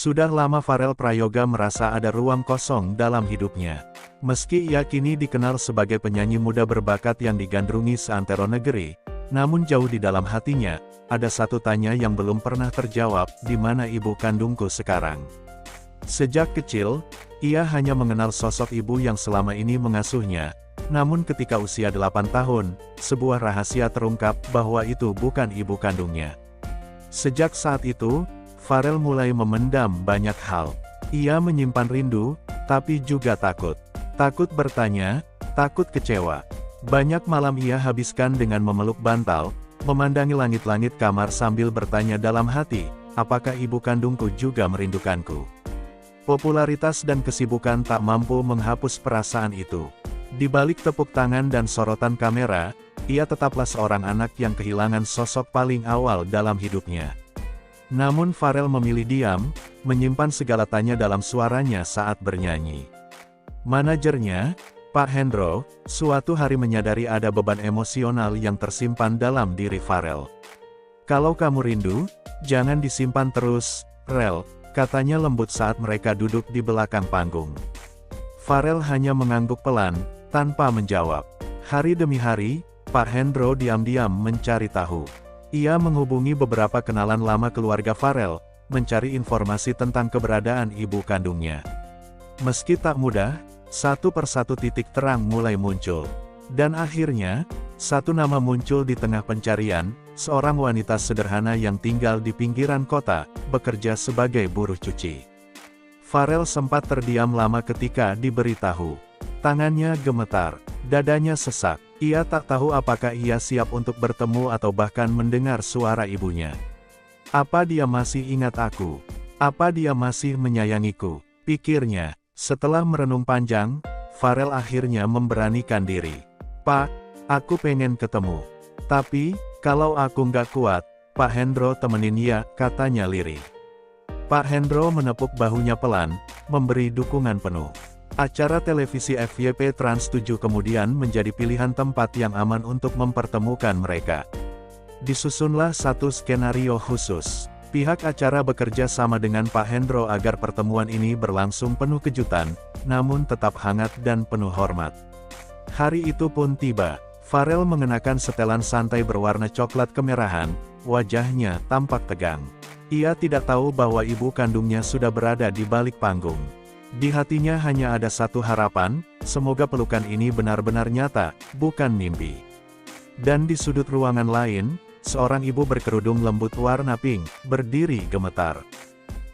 Sudah lama Farel Prayoga merasa ada ruang kosong dalam hidupnya. Meski ia kini dikenal sebagai penyanyi muda berbakat yang digandrungi seantero negeri, namun jauh di dalam hatinya, ada satu tanya yang belum pernah terjawab, di mana ibu kandungku sekarang? Sejak kecil, ia hanya mengenal sosok ibu yang selama ini mengasuhnya, namun ketika usia 8 tahun, sebuah rahasia terungkap bahwa itu bukan ibu kandungnya. Sejak saat itu, Farel mulai memendam banyak hal. Ia menyimpan rindu, tapi juga takut. Takut bertanya, takut kecewa. Banyak malam ia habiskan dengan memeluk bantal, memandangi langit-langit kamar sambil bertanya dalam hati, apakah ibu kandungku juga merindukanku? Popularitas dan kesibukan tak mampu menghapus perasaan itu. Di balik tepuk tangan dan sorotan kamera, ia tetaplah seorang anak yang kehilangan sosok paling awal dalam hidupnya. Namun Farel memilih diam, menyimpan segala tanya dalam suaranya saat bernyanyi. Manajernya, Pak Hendro, suatu hari menyadari ada beban emosional yang tersimpan dalam diri Farel. "Kalau kamu rindu, jangan disimpan terus, Rel," katanya lembut saat mereka duduk di belakang panggung. Farel hanya mengangguk pelan, tanpa menjawab. Hari demi hari, Pak Hendro diam-diam mencari tahu. Ia menghubungi beberapa kenalan lama keluarga Farel, mencari informasi tentang keberadaan ibu kandungnya. Meski tak mudah, satu persatu titik terang mulai muncul. Dan akhirnya, satu nama muncul di tengah pencarian, seorang wanita sederhana yang tinggal di pinggiran kota, bekerja sebagai buruh cuci. Farel sempat terdiam lama ketika diberitahu. Tangannya gemetar, dadanya sesak. Ia tak tahu apakah ia siap untuk bertemu atau bahkan mendengar suara ibunya. Apa dia masih ingat aku? Apa dia masih menyayangiku? Pikirnya. Setelah merenung panjang, Farel akhirnya memberanikan diri. "Pak, aku pengen ketemu. Tapi, kalau aku nggak kuat, Pak Hendro temenin ya," katanya lirih. Pak Hendro menepuk bahunya pelan, memberi dukungan penuh. Acara televisi FYP Trans 7 kemudian menjadi pilihan tempat yang aman untuk mempertemukan mereka. Disusunlah satu skenario khusus. Pihak acara bekerja sama dengan Pak Hendro agar pertemuan ini berlangsung penuh kejutan, namun tetap hangat dan penuh hormat. Hari itu pun tiba. Farel mengenakan setelan santai berwarna coklat kemerahan, wajahnya tampak tegang. Ia tidak tahu bahwa ibu kandungnya sudah berada di balik panggung. Di hatinya hanya ada satu harapan, semoga pelukan ini benar-benar nyata, bukan mimpi. Dan di sudut ruangan lain, seorang ibu berkerudung lembut warna pink, berdiri gemetar.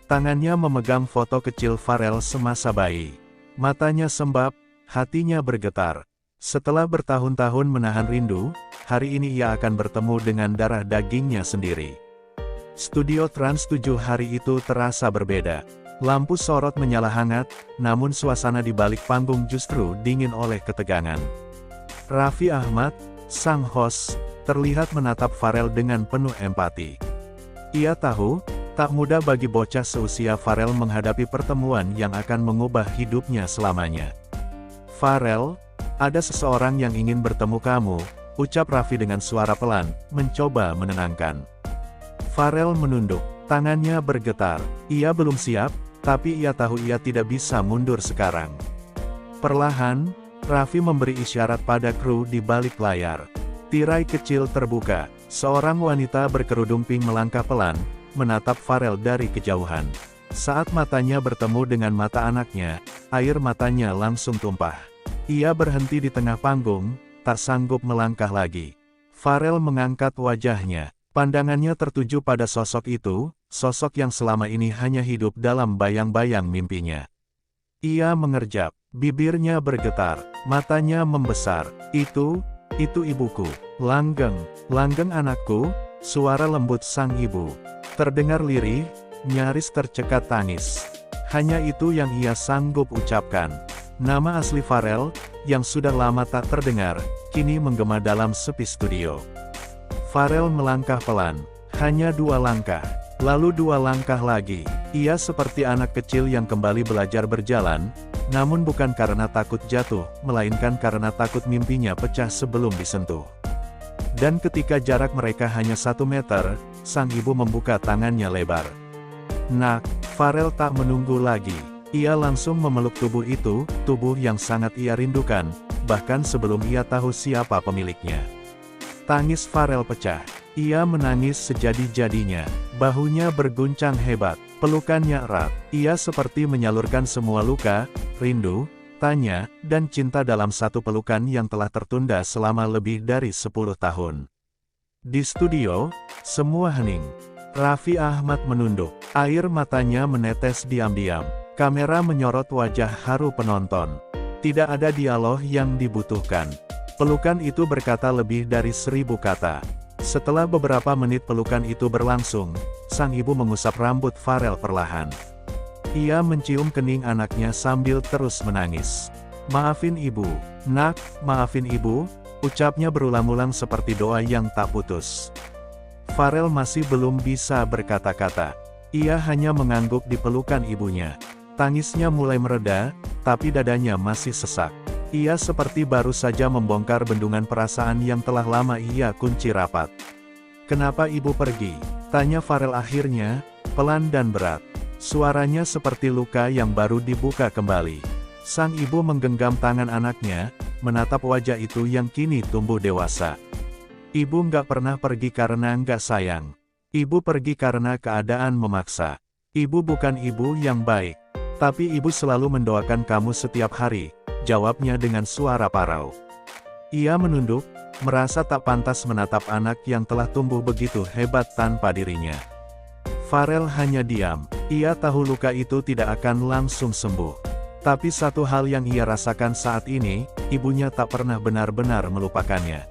Tangannya memegang foto kecil Farel semasa bayi. Matanya sembab, hatinya bergetar. Setelah bertahun-tahun menahan rindu, hari ini ia akan bertemu dengan darah dagingnya sendiri. Studio Trans 7 hari itu terasa berbeda. Lampu sorot menyala hangat, namun suasana di balik panggung justru dingin oleh ketegangan. Raffi Ahmad, sang host, terlihat menatap Farel dengan penuh empati. Ia tahu, tak mudah bagi bocah seusia Farel menghadapi pertemuan yang akan mengubah hidupnya selamanya. "Farel, ada seseorang yang ingin bertemu kamu," ucap Raffi dengan suara pelan, mencoba menenangkan. Farel menunduk, tangannya bergetar. Ia belum siap, tapi ia tahu ia tidak bisa mundur sekarang. Perlahan, Raffi memberi isyarat pada kru di balik layar. Tirai kecil terbuka, seorang wanita berkerudung pink melangkah pelan, menatap Farel dari kejauhan. Saat matanya bertemu dengan mata anaknya, air matanya langsung tumpah. Ia berhenti di tengah panggung, tak sanggup melangkah lagi. Farel mengangkat wajahnya. Pandangannya tertuju pada sosok itu, sosok yang selama ini hanya hidup dalam bayang-bayang mimpinya. Ia mengerjap, bibirnya bergetar, matanya membesar. Itu ibuku. Langgeng, langgeng anakku, suara lembut sang ibu. Terdengar lirih, nyaris tercekat tangis. Hanya itu yang ia sanggup ucapkan. Nama asli Farel, yang sudah lama tak terdengar, kini menggema dalam sepi studio. Farel melangkah pelan, hanya 2 langkah, lalu 2 langkah lagi. Ia seperti anak kecil yang kembali belajar berjalan, namun bukan karena takut jatuh, melainkan karena takut mimpinya pecah sebelum disentuh. Dan ketika jarak mereka hanya 1 meter, sang ibu membuka tangannya lebar. Nak, Farel tak menunggu lagi. Ia langsung memeluk tubuh itu, tubuh yang sangat ia rindukan, bahkan sebelum ia tahu siapa pemiliknya. Tangis Farel pecah. Ia menangis sejadi-jadinya. Bahunya berguncang hebat. Pelukannya erat. Ia seperti menyalurkan semua luka, rindu, tanya, dan cinta dalam satu pelukan yang telah tertunda selama lebih dari 10 tahun. Di studio, semua hening. Raffi Ahmad menunduk. Air matanya menetes diam-diam. Kamera menyorot wajah haru penonton. Tidak ada dialog yang dibutuhkan. Pelukan itu berkata lebih dari 1000 kata. Setelah beberapa menit pelukan itu berlangsung, sang ibu mengusap rambut Farel perlahan. Ia mencium kening anaknya sambil terus menangis. "Maafin ibu, nak, maafin ibu," ucapnya berulang-ulang seperti doa yang tak putus. Farel masih belum bisa berkata-kata. Ia hanya mengangguk di pelukan ibunya. Tangisnya mulai mereda, tapi dadanya masih sesak. Ia seperti baru saja membongkar bendungan perasaan yang telah lama ia kunci rapat. "Kenapa ibu pergi?" tanya Farel akhirnya, pelan dan berat. Suaranya seperti luka yang baru dibuka kembali. Sang ibu menggenggam tangan anaknya, menatap wajah itu yang kini tumbuh dewasa. "Ibu nggak pernah pergi karena nggak sayang. Ibu pergi karena keadaan memaksa. Ibu bukan ibu yang baik. Tapi ibu selalu mendoakan kamu setiap hari," jawabnya dengan suara parau. Ia menunduk, merasa tak pantas menatap anak yang telah tumbuh begitu hebat tanpa dirinya. Farel hanya diam. Ia tahu luka itu tidak akan langsung sembuh. Tapi satu hal yang ia rasakan saat ini, ibunya tak pernah benar-benar melupakannya.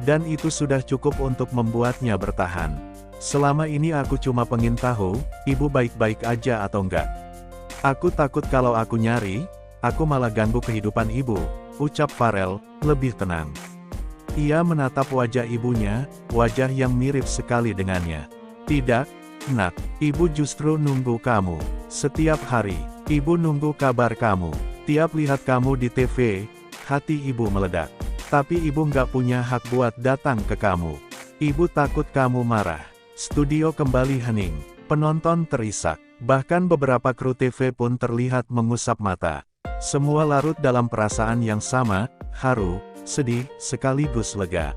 Dan itu sudah cukup untuk membuatnya bertahan. "Selama ini aku cuma pengen tahu, ibu baik-baik aja atau enggak. Aku takut kalau aku nyari, aku malah ganggu kehidupan ibu," ucap Farel, lebih tenang. Ia menatap wajah ibunya, wajah yang mirip sekali dengannya. "Tidak, nak, ibu justru nunggu kamu. Setiap hari, ibu nunggu kabar kamu. Tiap lihat kamu di TV, hati ibu meledak. Tapi ibu nggak punya hak buat datang ke kamu. Ibu takut kamu marah." Studio kembali hening. Penonton terisak. Bahkan beberapa kru TV pun terlihat mengusap mata. Semua larut dalam perasaan yang sama, haru, sedih, sekaligus lega.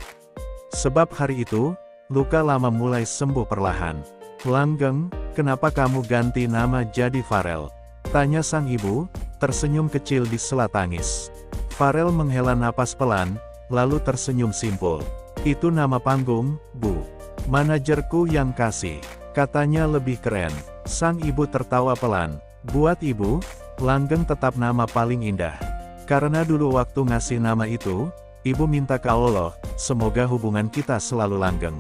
Sebab hari itu, luka lama mulai sembuh perlahan. "Langgeng, kenapa kamu ganti nama jadi Farel?" tanya sang ibu, tersenyum kecil di sela tangis. Farel menghela napas pelan, lalu tersenyum simpul. "Itu nama panggung, Bu. Manajerku yang kasih. Katanya lebih keren." Sang ibu tertawa pelan. "Buat ibu, Langgeng tetap nama paling indah. Karena dulu waktu ngasih nama itu, ibu minta ke Allah, semoga hubungan kita selalu langgeng.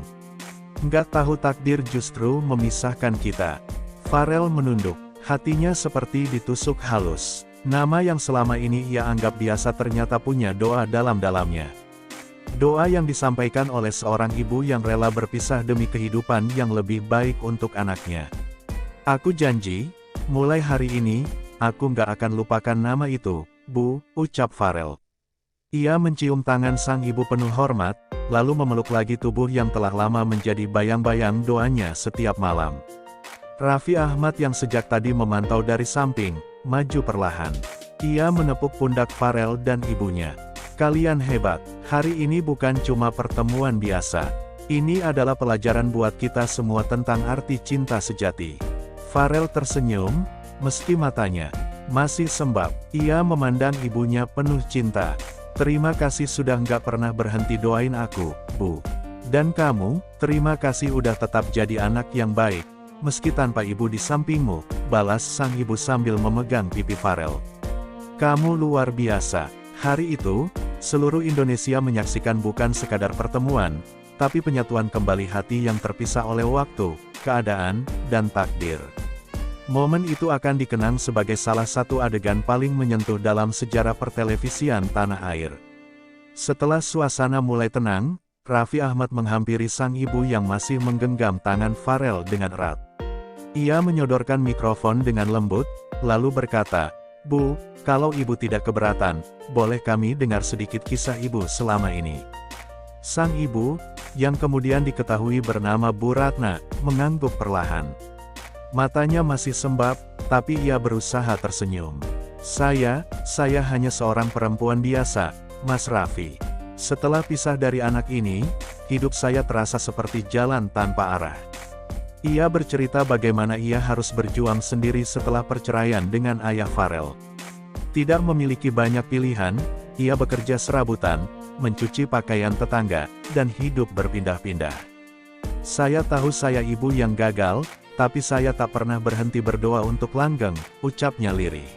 Nggak tahu takdir justru memisahkan kita." Farel menunduk. Hatinya seperti ditusuk halus. Nama yang selama ini ia anggap biasa ternyata punya doa dalam-dalamnya. Doa yang disampaikan oleh seorang ibu yang rela berpisah demi kehidupan yang lebih baik untuk anaknya. "Aku janji, mulai hari ini, aku nggak akan lupakan nama itu, Bu," ucap Farel. Ia mencium tangan sang ibu penuh hormat, lalu memeluk lagi tubuh yang telah lama menjadi bayang-bayang doanya setiap malam. Raffi Ahmad yang sejak tadi memantau dari samping, maju perlahan. Ia menepuk pundak Farel dan ibunya. "Kalian hebat. Hari ini bukan cuma pertemuan biasa. Ini adalah pelajaran buat kita semua tentang arti cinta sejati." Farel tersenyum, meski matanya masih sembab. Ia memandang ibunya penuh cinta. "Terima kasih sudah nggak pernah berhenti doain aku, Bu. Dan kamu, terima kasih udah tetap jadi anak yang baik, meski tanpa ibu di sampingmu," balas sang ibu sambil memegang pipi Farel. "Kamu luar biasa." Hari itu, seluruh Indonesia menyaksikan bukan sekadar pertemuan, tapi penyatuan kembali hati yang terpisah oleh waktu, keadaan, dan takdir. Momen itu akan dikenang sebagai salah satu adegan paling menyentuh dalam sejarah pertelevisian tanah air. Setelah suasana mulai tenang, Raffi Ahmad menghampiri sang ibu yang masih menggenggam tangan Farel dengan erat. Ia menyodorkan mikrofon dengan lembut, lalu berkata, "Bu, kalau ibu tidak keberatan, boleh kami dengar sedikit kisah ibu selama ini?" Sang ibu, yang kemudian diketahui bernama Bu Ratna, mengangguk perlahan. Matanya masih sembab, tapi ia berusaha tersenyum. Saya hanya seorang perempuan biasa, Mas Raffi. Setelah pisah dari anak ini, hidup saya terasa seperti jalan tanpa arah. Ia bercerita bagaimana ia harus berjuang sendiri setelah perceraian dengan ayah Farel. Tidak memiliki banyak pilihan, ia bekerja serabutan, mencuci pakaian tetangga, dan hidup berpindah-pindah. Saya tahu saya ibu yang gagal, tapi saya tak pernah berhenti berdoa untuk langgeng, ucapnya lirih.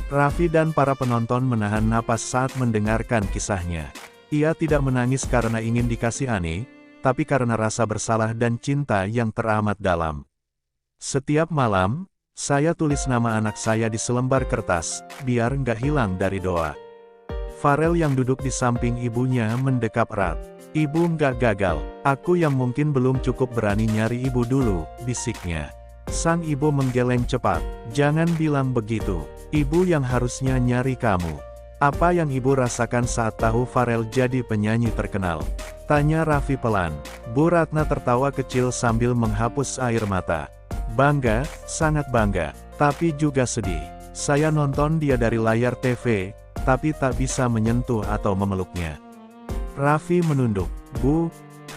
Raffi dan para penonton menahan napas saat mendengarkan kisahnya. Ia tidak menangis karena ingin dikasihani, tapi karena rasa bersalah dan cinta yang teramat dalam. Setiap malam, saya tulis nama anak saya di selembar kertas, biar nggak hilang dari doa. Farel yang duduk di samping ibunya mendekap erat. Ibu nggak gagal, aku yang mungkin belum cukup berani nyari ibu dulu, bisiknya. Sang ibu menggeleng cepat, jangan bilang begitu, ibu yang harusnya nyari kamu. Apa yang ibu rasakan saat tahu Farel jadi penyanyi terkenal? Tanya Raffi pelan. Bu Ratna tertawa kecil sambil menghapus air mata. Bangga, sangat bangga, tapi juga sedih. Saya nonton dia dari layar TV, tapi tak bisa menyentuh atau memeluknya. Raffi menunduk. Bu,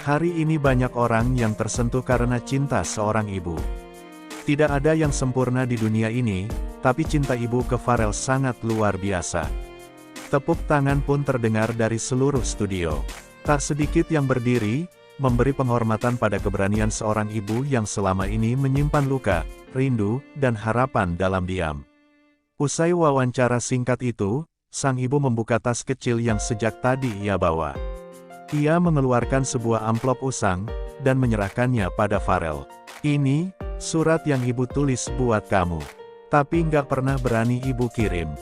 hari ini banyak orang yang tersentuh karena cinta seorang ibu. Tidak ada yang sempurna di dunia ini, tapi cinta ibu ke Farel sangat luar biasa. Tepuk tangan pun terdengar dari seluruh studio. Tak sedikit yang berdiri, memberi penghormatan pada keberanian seorang ibu yang selama ini menyimpan luka, rindu, dan harapan dalam diam. Usai wawancara singkat itu, sang ibu membuka tas kecil yang sejak tadi ia bawa. Ia mengeluarkan sebuah amplop usang, dan menyerahkannya pada Farel. Ini, surat yang ibu tulis buat kamu. Tapi nggak pernah berani ibu kirim.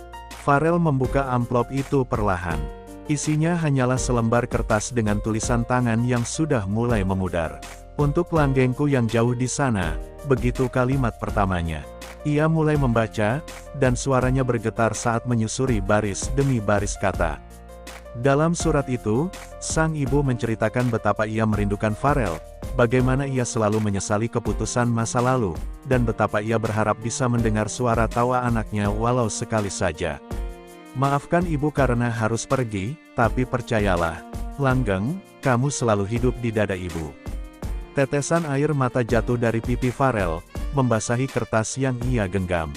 Farel membuka amplop itu perlahan. Isinya hanyalah selembar kertas dengan tulisan tangan yang sudah mulai memudar. Untuk langgengku yang jauh di sana, begitu kalimat pertamanya. Ia mulai membaca, dan suaranya bergetar saat menyusuri baris demi baris kata. Dalam surat itu, sang ibu menceritakan betapa ia merindukan Farel, bagaimana ia selalu menyesali keputusan masa lalu, dan betapa ia berharap bisa mendengar suara tawa anaknya walau sekali saja. Maafkan ibu karena harus pergi, tapi percayalah, langgeng, kamu selalu hidup di dada ibu. Tetesan air mata jatuh dari pipi Farel, membasahi kertas yang ia genggam.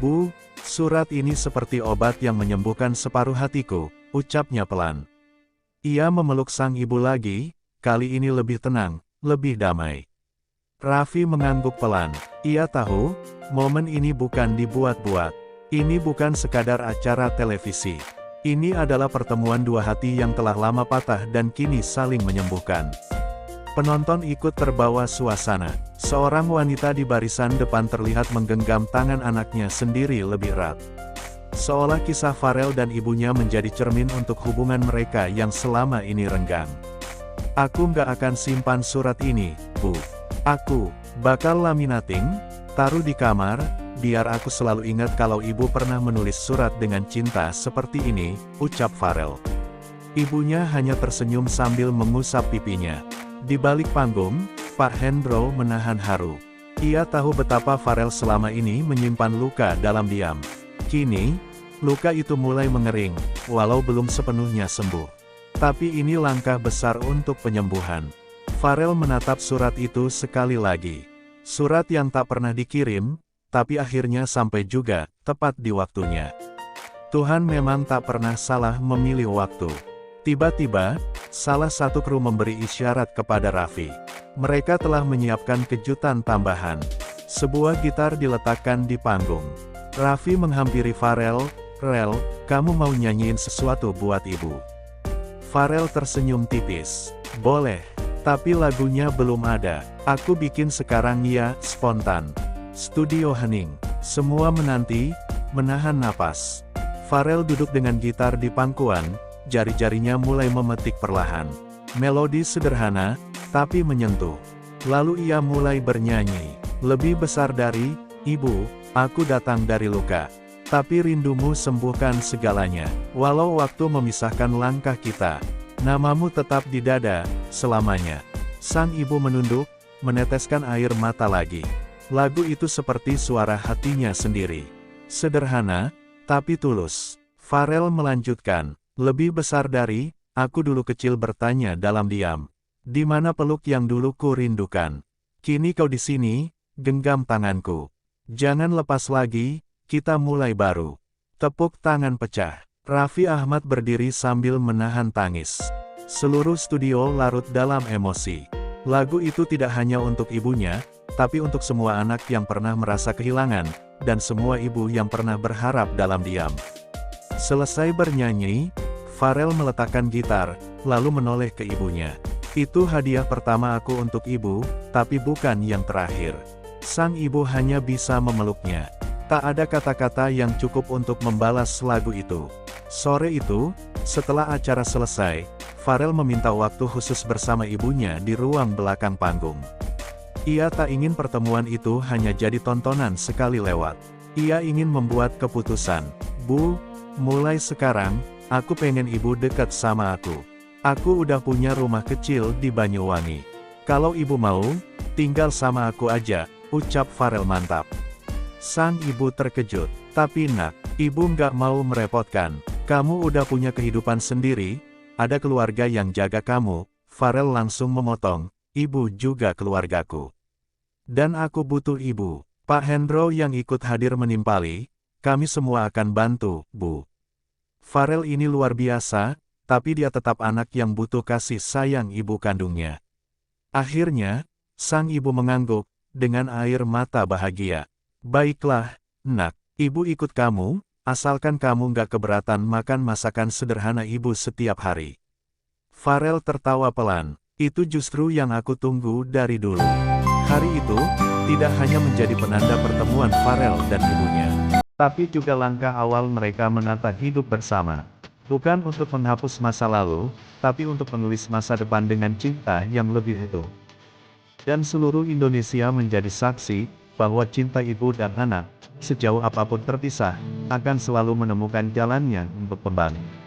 Bu, surat ini seperti obat yang menyembuhkan separuh hatiku, ucapnya pelan. Ia memeluk sang ibu lagi, kali ini lebih tenang, lebih damai. Raffi mengangguk pelan. Ia tahu, momen ini bukan dibuat-buat. Ini bukan sekadar acara televisi. Ini adalah pertemuan dua hati yang telah lama patah dan kini saling menyembuhkan. Penonton ikut terbawa suasana. Seorang wanita di barisan depan terlihat menggenggam tangan anaknya sendiri lebih erat. Seolah kisah Farel dan ibunya menjadi cermin untuk hubungan mereka yang selama ini renggang. Aku nggak akan simpan surat ini, Bu. Aku bakal laminating, taruh di kamar, biar aku selalu ingat kalau ibu pernah menulis surat dengan cinta seperti ini, ucap Farel. Ibunya hanya tersenyum sambil mengusap pipinya. Di balik panggung, Pak Hendro menahan haru. Ia tahu betapa Farel selama ini menyimpan luka dalam diam. Kini, luka itu mulai mengering, walau belum sepenuhnya sembuh. Tapi ini langkah besar untuk penyembuhan. Farel menatap surat itu sekali lagi. Surat yang tak pernah dikirim, tapi akhirnya sampai juga, tepat di waktunya. Tuhan memang tak pernah salah memilih waktu. Tiba-tiba, salah satu kru memberi isyarat kepada Raffi. Mereka telah menyiapkan kejutan tambahan. Sebuah gitar diletakkan di panggung. Raffi menghampiri Farel, "Rel, kamu mau nyanyiin sesuatu buat ibu?" Farel tersenyum tipis. "Boleh, tapi lagunya belum ada. Aku bikin sekarang ya, spontan." Studio hening. Semua menanti, menahan napas. Farel duduk dengan gitar di pangkuan, jari-jarinya mulai memetik perlahan. Melodi sederhana, tapi menyentuh. Lalu ia mulai bernyanyi. Lebih besar dari, "Ibu, aku datang dari luka. Tapi rindumu sembuhkan segalanya. Walau waktu memisahkan langkah kita, namamu tetap di dada, selamanya." Sang ibu menunduk, meneteskan air mata lagi. Lagu itu seperti suara hatinya sendiri. Sederhana, tapi tulus. Pharrell melanjutkan, lebih besar dari, aku dulu kecil bertanya dalam diam. Di mana peluk yang dulu ku rindukan? Kini kau di sini, genggam tanganku. Jangan lepas lagi, kita mulai baru. Tepuk tangan pecah. Raffi Ahmad berdiri sambil menahan tangis. Seluruh studio larut dalam emosi. Lagu itu tidak hanya untuk ibunya, tapi untuk semua anak yang pernah merasa kehilangan, dan semua ibu yang pernah berharap dalam diam. Selesai bernyanyi, Pharrell meletakkan gitar, lalu menoleh ke ibunya. Itu hadiah pertama aku untuk ibu, tapi bukan yang terakhir. Sang ibu hanya bisa memeluknya. Tak ada kata-kata yang cukup untuk membalas lagu itu. Sore itu, setelah acara selesai, Pharrell meminta waktu khusus bersama ibunya di ruang belakang panggung. Ia tak ingin pertemuan itu hanya jadi tontonan sekali lewat. Ia ingin membuat keputusan. Bu, mulai sekarang, aku pengen ibu dekat sama aku. Aku udah punya rumah kecil di Banyuwangi. Kalau ibu mau, tinggal sama aku aja, ucap Pharrell mantap. Sang ibu terkejut. Tapi nak, ibu nggak mau merepotkan. Kamu udah punya kehidupan sendiri, ada keluarga yang jaga kamu. Pharrell langsung memotong, ibu juga keluargaku. Dan aku butuh ibu. Pak Hendro yang ikut hadir menimpali, kami semua akan bantu, Bu. Pharrell ini luar biasa, tapi dia tetap anak yang butuh kasih sayang ibu kandungnya. Akhirnya, sang ibu mengangguk, dengan air mata bahagia. Baiklah, nak, ibu ikut kamu, asalkan kamu nggak keberatan makan masakan sederhana ibu setiap hari. Pharrell tertawa pelan, itu justru yang aku tunggu dari dulu. Hari itu, tidak hanya menjadi penanda pertemuan Pharrell dan ibunya, tapi juga langkah awal mereka menata hidup bersama. Bukan untuk menghapus masa lalu, tapi untuk menulis masa depan dengan cinta yang lebih utuh. Dan seluruh Indonesia menjadi saksi, bahwa cinta ibu dan anak, sejauh apapun terpisah, akan selalu menemukan jalannya untuk kembali.